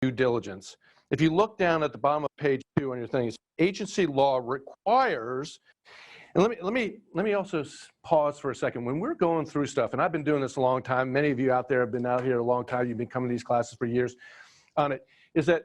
due diligence. If you look down at the bottom of page 2 on your thing, agency law requires, and let me also pause for a second. When we're going through stuff, and I've been doing this a long time, many of you out there have been out here a long time, you've been coming to these classes for years on it, is that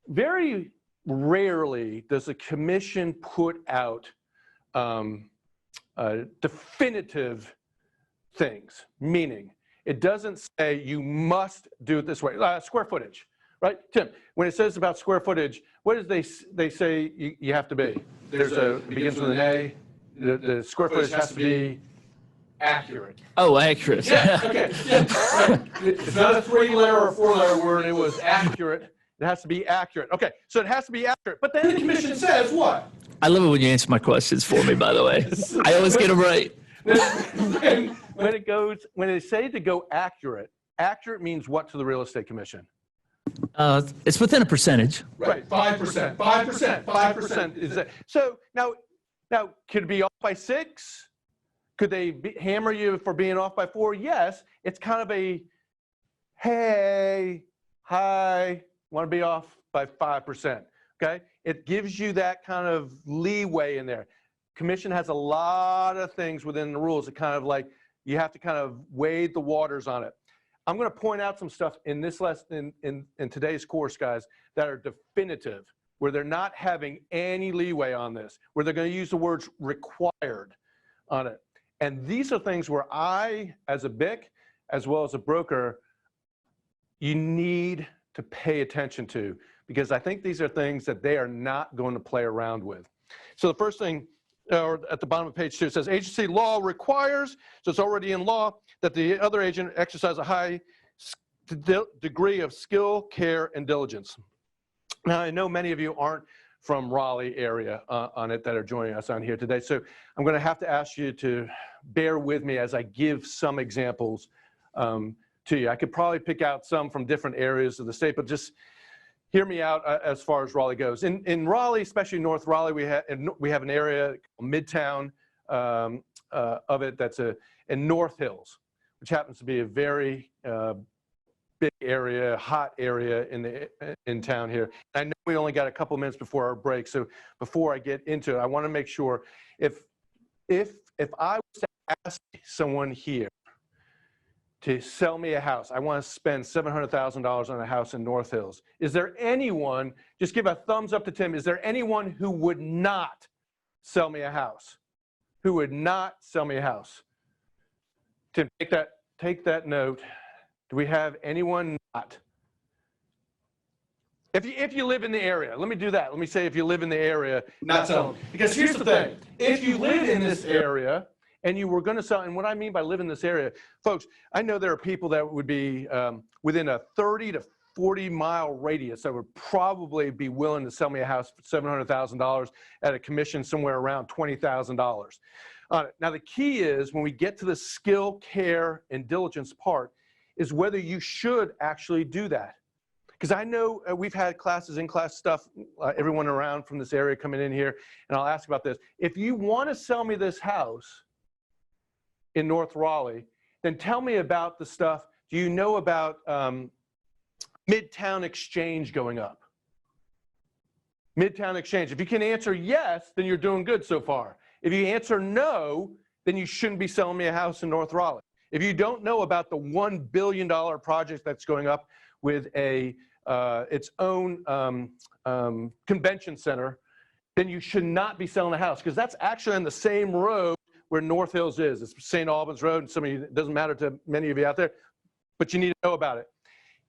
very rarely does a commission put out definitive things, meaning it doesn't say you must do it this way. Square footage, right? Tim, when it says about square footage, what does they say you have to be? It begins with an A. The square footage has to be accurate. Oh, accurate. Yeah, okay. Yeah, right. It's not a 3-letter or a 4-letter word. It was accurate. It has to be accurate. Okay, so it has to be accurate. But then the commission says what? I love it when you answer my questions for me, by the way. I always get them right. When they say to go accurate, accurate means what to the real estate commission? It's within a percentage. Right, 5%, 5%, 5% is that. So now could it be off by 6? Could they hammer you for being off by 4? Yes, it's kind of a, hey, hi, want to be off by 5%, okay? It gives you that kind of leeway in there. Commission has a lot of things within the rules that kind of like, you have to kind of wade the waters on it. I'm going to point out some stuff in this lesson, in today's course, guys, that are definitive, where they're not having any leeway on this, where they're going to use the words required on it. And these are things where I, as a BIC, as well as a broker, you need to pay attention to, because I think these are things that they are not going to play around with. So the first thing, or at the bottom of page 2, it says agency law requires, so it's already in law, that the other agent exercise a high degree of skill, care, and diligence. Now, I know many of you aren't from Raleigh area on it that are joining us on here today, so I'm going to have to ask you to bear with me as I give some examples to you. I could probably pick out some from different areas of the state, but just hear me out as far as Raleigh goes. In Raleigh, especially North Raleigh, we have an area, Midtown of it, that's in North Hills, which happens to be a very big area, hot area in town here. I know we only got a couple minutes before our break, so before I get into it, I want to make sure if I was to ask someone here to sell me a house, I want to spend $700,000 on a house in North Hills. Is there anyone, just give a thumbs up to Tim, is there anyone who would not sell me a house? Who would not sell me a house? Tim, take that note. Do we have anyone not? If you live in the area, let me do that. Let me say if you live in the area, not selling. Because here's the thing. If you live in this area and you were going to sell, and what I mean by live in this area, folks, I know there are people that would be within a 30 to 40-mile radius that would probably be willing to sell me a house for $700,000 at a commission somewhere around $20,000. Now, the key is when we get to the skill, care, and diligence part is whether you should actually do that. Because I know we've had classes, in-class stuff, everyone around from this area coming in here, and I'll ask about this. If you want to sell me this house in North Raleigh, then tell me about the stuff. Do you know about Midtown Exchange going up? Midtown Exchange. If you can answer yes, then you're doing good so far. If you answer no, then you shouldn't be selling me a house in North Raleigh. If you don't know about the $1 billion project that's going up with its own convention center, then you should not be selling a house, because that's actually on the same road where North Hills is. It's St. Albans Road, and some of you, it doesn't matter to many of you out there, but you need to know about it.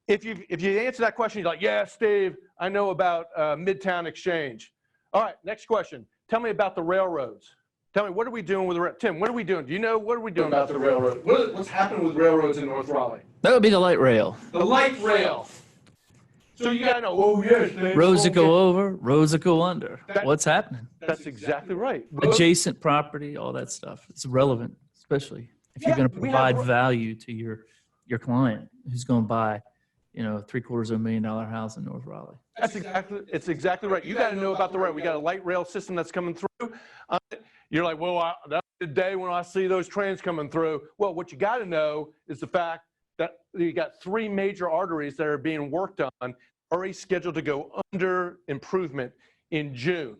If you answer that question, you're like, yeah, Steve, I know about Midtown Exchange. All right, next question. Tell me about the railroads. Tell me, what are we doing with the Tim, what are we doing? Do you know, what are we doing about the railroad? What's happening with railroads in North Raleigh? That would be the light rail. The light rail. So you gotta know, oh yes. Roads that go over, roads that go under. What's happening? That's exactly right. Adjacent property, all that stuff. It's relevant, especially if you're going to provide value to your client who's going to buy, you know, $750,000 house in North Raleigh. It's exactly right. You got to know about the rail. We got a light rail system that's coming through. You're like, well, that's the day when I see those trains coming through. Well, what you got to know is the fact that you got 3 major arteries that are being worked on already scheduled to go under improvement in June.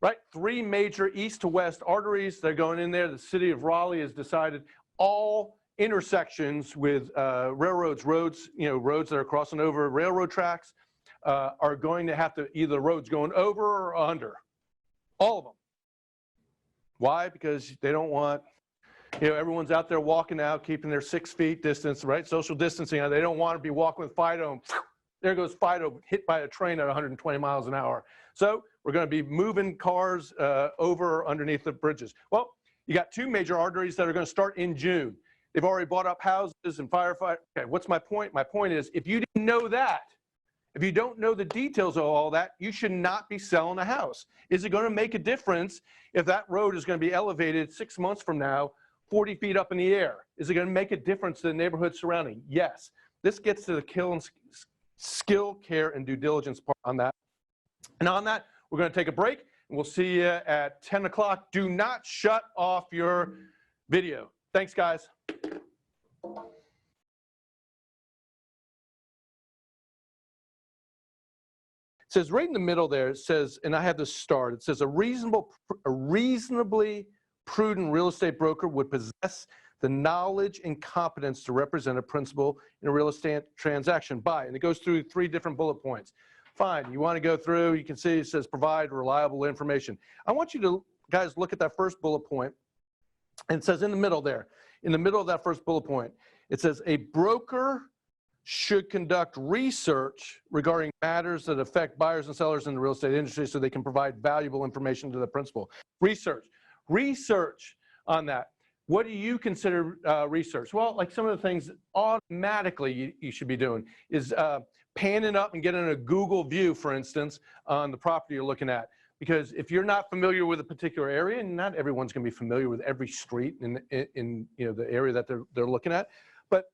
Right? 3 major east to west arteries that are going in there. The city of Raleigh has decided all intersections with railroads, roads that are crossing over railroad tracks are going to have to either roads going over or under. All of them. Why? Because they don't want, everyone's out there walking out, keeping their 6 feet distance, right? Social distancing. They don't want to be walking with Fido and there goes Fido hit by a train at 120 miles an hour. So we're going to be moving cars over or underneath the bridges. Well, you got 2 major arteries that are going to start in June. They've already bought up houses and firefighters. Okay, what's my point? My point is, if you didn't know that, if you don't know the details of all that, you should not be selling a house. Is it going to make a difference if that road is going to be elevated 6 months from now, 40 feet up in the air? Is it going to make a difference to the neighborhood surrounding? Yes. This gets to the skill, care, and due diligence part on that. And on that, we're going to take a break, and we'll see you at 10 o'clock. Do not shut off your video. Thanks, guys. It says right in the middle there, it says, and I have this start, it says a reasonably prudent real estate broker would possess the knowledge and competence to represent a principal in a real estate transaction by, and it goes through 3 different bullet points. Fine, you want to go through, you can see it says provide reliable information. I want you to, guys, look at that first bullet point, and it says in the middle there, in the middle of that first bullet point, it says a broker should conduct research regarding matters that affect buyers and sellers in the real estate industry so they can provide valuable information to the principal. Research on that. What do you consider research? Well, like some of the things automatically you should be doing is panning up and getting a Google view, for instance, on the property you're looking at. Because if you're not familiar with a particular area, and not everyone's going to be familiar with every street in the area that they're looking at, but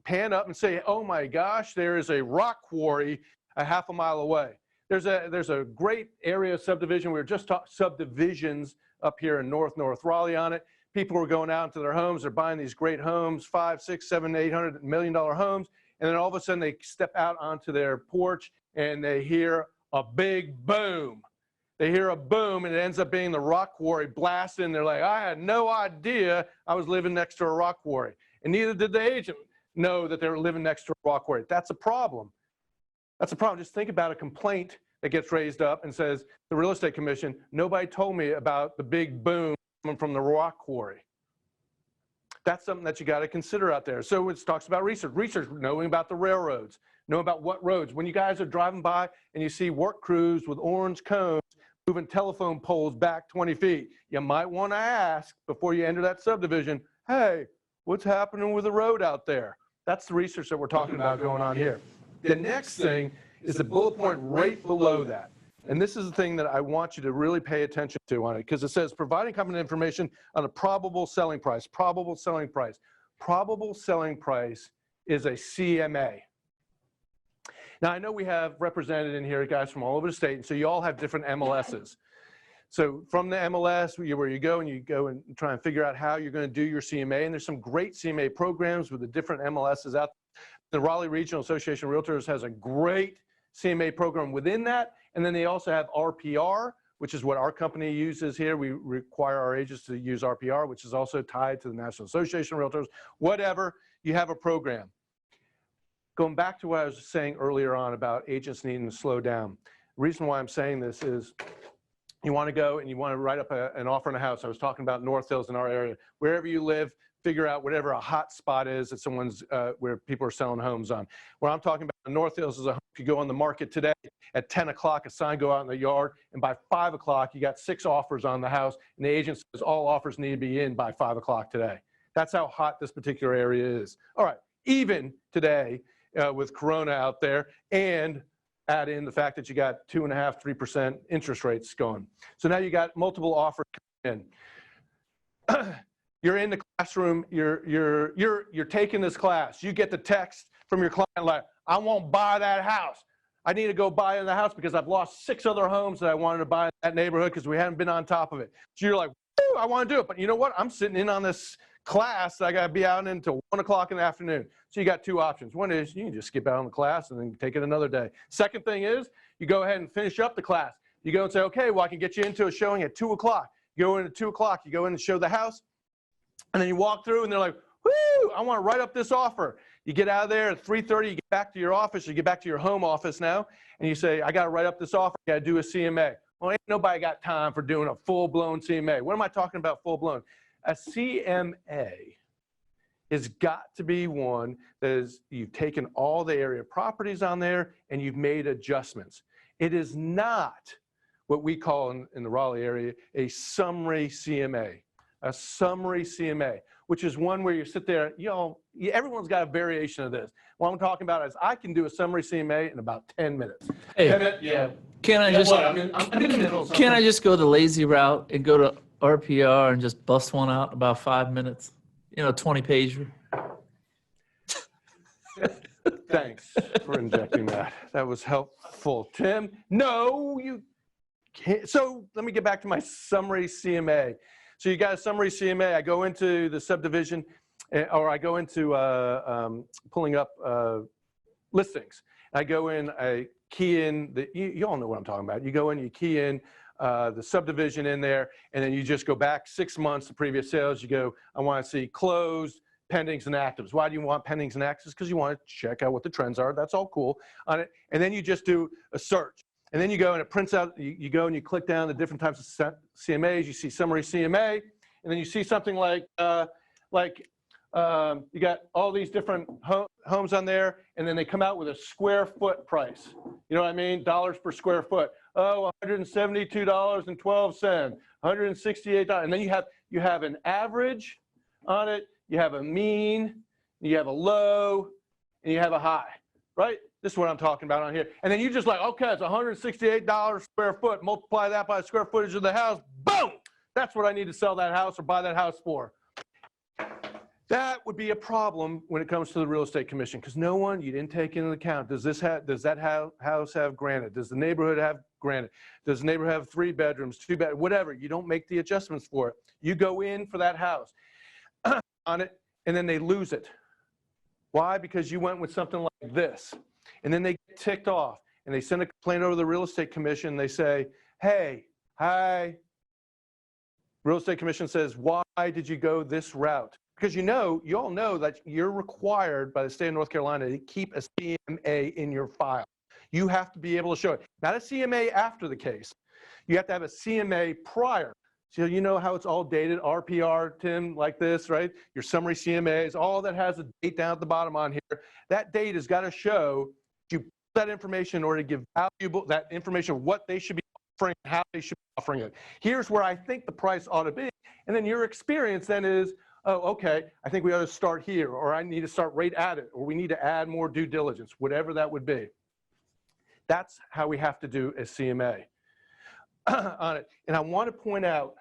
pan up and say, oh my gosh, there is a rock quarry a half a mile away. There's a great area of subdivision. We were just talking subdivisions up here in North Raleigh on it. People were going out into their homes. They're buying these great homes, $500, $600, $700, $800 million homes. And then all of a sudden they step out onto their porch and they hear a big boom. They hear a boom and it ends up being the rock quarry blasting. They're like, I had no idea I was living next to a rock quarry. And neither did the agent know that they were living next to a rock quarry. That's a problem. That's a problem. Just think about a complaint that gets raised up and says, the real estate commission, nobody told me about the big boom coming from the rock quarry. That's something that you got to consider out there. So it talks about research, knowing about the railroads, know about what roads. When you guys are driving by and you see work crews with orange cones moving telephone poles back 20 feet, you might want to ask before you enter that subdivision, hey, what's happening with the road out there? That's the research that we're talking about going on here. The next thing is the bullet point right below that. And this is the thing that I want you to really pay attention to on it, because it says providing competent information on a probable selling price. Probable selling price. Probable selling price is a CMA. Now, I know we have represented in here guys from all over the state, and so you all have different MLSs. So from the MLS, where you go and try and figure out how you're going to do your CMA, and there's some great CMA programs with the different MLSs out there. The Raleigh Regional Association of Realtors has a great CMA program within that, and then they also have RPR, which is what our company uses here. We require our agents to use RPR, which is also tied to the National Association of Realtors. Whatever, you have a program. Going back to what I was saying earlier on about agents needing to slow down. The reason why I'm saying this is you want to go and you want to write up an offer on a house. I was talking about North Hills in our area. Wherever you live, figure out whatever a hot spot is that someone's where people are selling homes on. What I'm talking about North Hills is a home could go on the market today at 10 o'clock, a sign go out in the yard, and by 5 o'clock you got 6 offers on the house, and the agent says all offers need to be in by 5 o'clock today. That's how hot this particular area is. All right, even today with Corona out there, and add in the fact that you got 2.5%, 3% interest rates going. So now you got multiple offers coming in. You're in the classroom, you're taking this class. You get the text from your client like, I won't buy that house. I need to go buy in the house because I've lost 6 other homes that I wanted to buy in that neighborhood because we haven't been on top of it. So you're like, woo, I want to do it. But you know what? I'm sitting in on this class, I got to be out until 1 o'clock in the afternoon. So you got two options. One is you can just skip out on the class and then take it another day. Second thing is you go ahead and finish up the class. You go and say, okay, well, I can get you into a showing at 2 o'clock. You go in at 2 o'clock, you go in and show the house, and then you walk through and they're like, woo, I want to write up this offer. You get out of there at 3:30, you get back to your office, you get back to your home office now, and you say, I got to write up this offer, I got to do a CMA. Well, ain't nobody got time for doing a full-blown CMA. What am I talking about full-blown? A CMA has got to be one that is, you've taken all the area properties on there and you've made adjustments. It is not what we call in the Raleigh area a summary CMA. A summary CMA, which is one where you sit there, everyone's got a variation of this. What I'm talking about is I can do a summary CMA in about 10 minutes. Hey, 10 minutes, yeah. Can I just I'm in the middle of can I just go the lazy route and go to RPR and just bust one out in about 5 minutes? 20 pager. Thanks for injecting that. That was helpful. Tim, no, you can't. So let me get back to my summary CMA. So you got a summary CMA. I go into the subdivision, or I go into pulling up listings. I go in, I key in, you all know what I'm talking about. You go in, you key in the subdivision in there, and then you just go back 6 months to previous sales. You go, I want to see closed, pendings, and actives. Why do you want pendings and actives? Because you want to check out what the trends are. That's all cool on it. And then you just do a search. And then you go and it prints out, you go and you click down the different types of CMAs, you see summary CMA, and then you see something like you got all these different homes on there, and then they come out with a square foot price. You know what I mean? Dollars per square foot. Oh, $172.12, $168, and then you have an average on it, you have a mean, you have a low, and you have a high, right? This is what I'm talking about on here. And then you just like, okay, it's $168 square foot. Multiply that by the square footage of the house. Boom! That's what I need to sell that house or buy that house for. That would be a problem when it comes to the real estate commission, because you didn't take into account, does that house have granite? Does the neighborhood have granite? Does the neighborhood have 3 bedrooms, 2 bedrooms, whatever? You don't make the adjustments for it. You go in for that house on it, and then they lose it. Why? Because you went with something like this. And then they get ticked off and they send a complaint over to the real estate commission. They say, hey, hi. Real estate commission says, why did you go this route? Because you all know that you're required by the state of North Carolina to keep a CMA in your file. You have to be able to show it. Not a CMA after the case. You have to have a CMA prior. So you know how it's all dated, RPR, Tim, like this, right? Your summary CMAs, all that has a date down at the bottom on here. That date has got to show you put that information in order to give that information, what they should be offering, how they should be offering it. Here's where I think the price ought to be. And then your experience then is, oh, okay, I think we ought to start here, or I need to start right at it, or we need to add more due diligence, whatever that would be. That's how we have to do a CMA on it. And I want to point out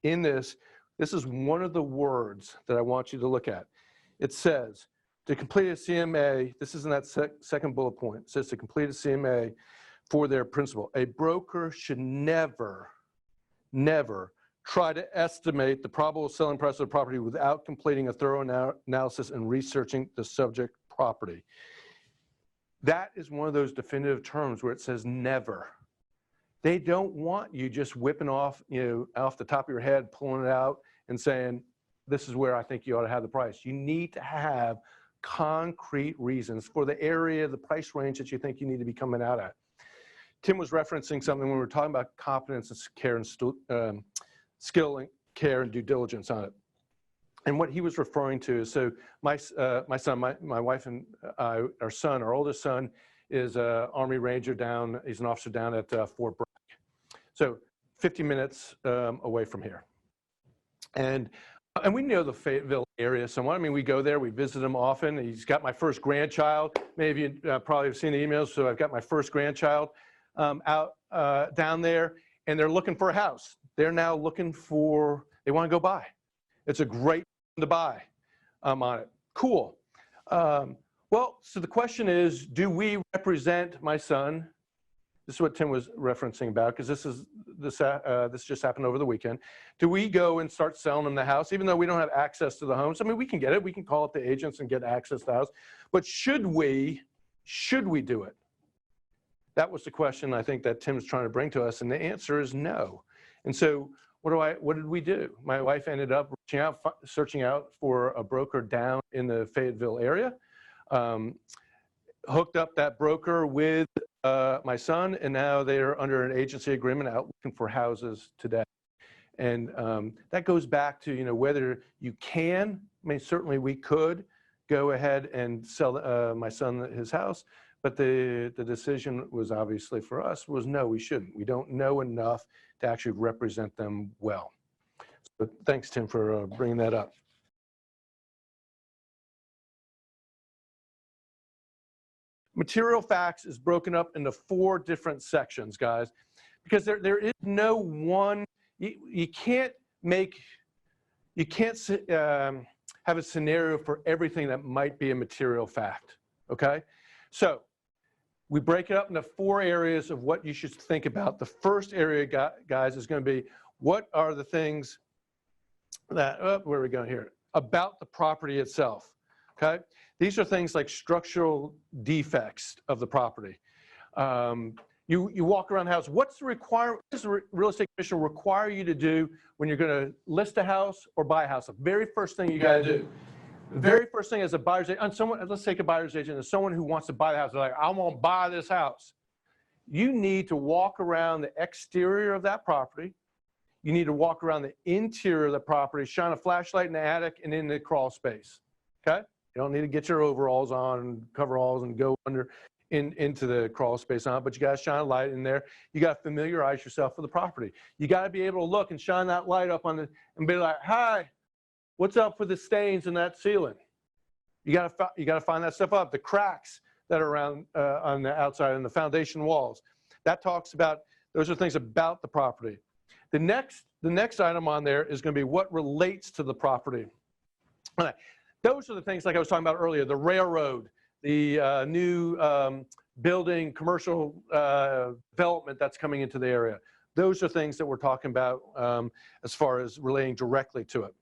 in this is one of the words that I want you to look at. It says, to complete a CMA, this is in that second bullet point, it says to complete a CMA for their principal. A broker should never try to estimate the probable selling price of the property without completing a thorough analysis and researching the subject property. That is one of those definitive terms where it says never. They don't want you just whipping off, off the top of your head, pulling it out and saying, this is where I think you ought to have the price. You need to have concrete reasons for the area, the price range that you think you need to be coming out at. Tim was referencing something when we were talking about competence and care and skill and care and due diligence on it. And what he was referring to is, so my son, my wife and our son, our oldest son, is an Army Ranger down, he's an officer down at Fort Bragg. So 50 minutes away from here. And we know the Fayetteville area somewhat. I mean, we go there, we visit him often. He's got my first grandchild. Many of you probably have seen the emails, so I've got my first grandchild out down there, and they're looking for a house. They're now looking for, they want to go buy. It's a great one to buy on it. Cool. Well, so the question is, do we represent my son this is what Tim was referencing about, because this just happened over the weekend. Do we go and start selling them the house, even though we don't have access to the homes? I mean, we can get it. We can call up the agents and get access to the house. But should we do it? That was the question I think that Tim's trying to bring to us, and the answer is no. And so what did we do? My wife ended up searching out for a broker down in the Fayetteville area, hooked up that broker with my son, and now they're under an agency agreement out looking for houses today. And that goes back to, you know, whether you can, I mean, certainly we could go ahead and sell my son his house, but the decision was obviously for us was no, we shouldn't. We don't know enough to actually represent them well. So thanks, Tim, for bringing that up. Material facts is broken up into 4 different sections, guys, because there is no one, you can't have a scenario for everything that might be a material fact, okay? So we break it up into 4 areas of what you should think about. The first area, guys, is going to be what are the things that, where are we going here? About the property itself, okay? These are things like structural defects of the property. You walk around the house. What's the requirement? What does the real estate commission require you to do when you're going to list a house or buy a house? The very first thing you got to do. The very first thing as a buyer's agent, let's take a buyer's agent as someone who wants to buy the house. They're like, I want to buy this house. You need to walk around the exterior of that property. You need to walk around the interior of the property, shine a flashlight in the attic and in the crawl space. Okay? You don't need to get your overalls on and coveralls and go into the crawl space on, but you got to shine a light in there. You got to familiarize yourself with the property. You got to be able to look and shine that light up on and be like, hi, what's up with the stains in that ceiling? You got to find that stuff up. The cracks that are around on the outside and the foundation walls. That talks about, those are things about the property. The next item on there is going to be what relates to the property. All right. Those are the things like I was talking about earlier, the railroad, the new building, commercial development that's coming into the area. Those are things that we're talking about as far as relating directly to it.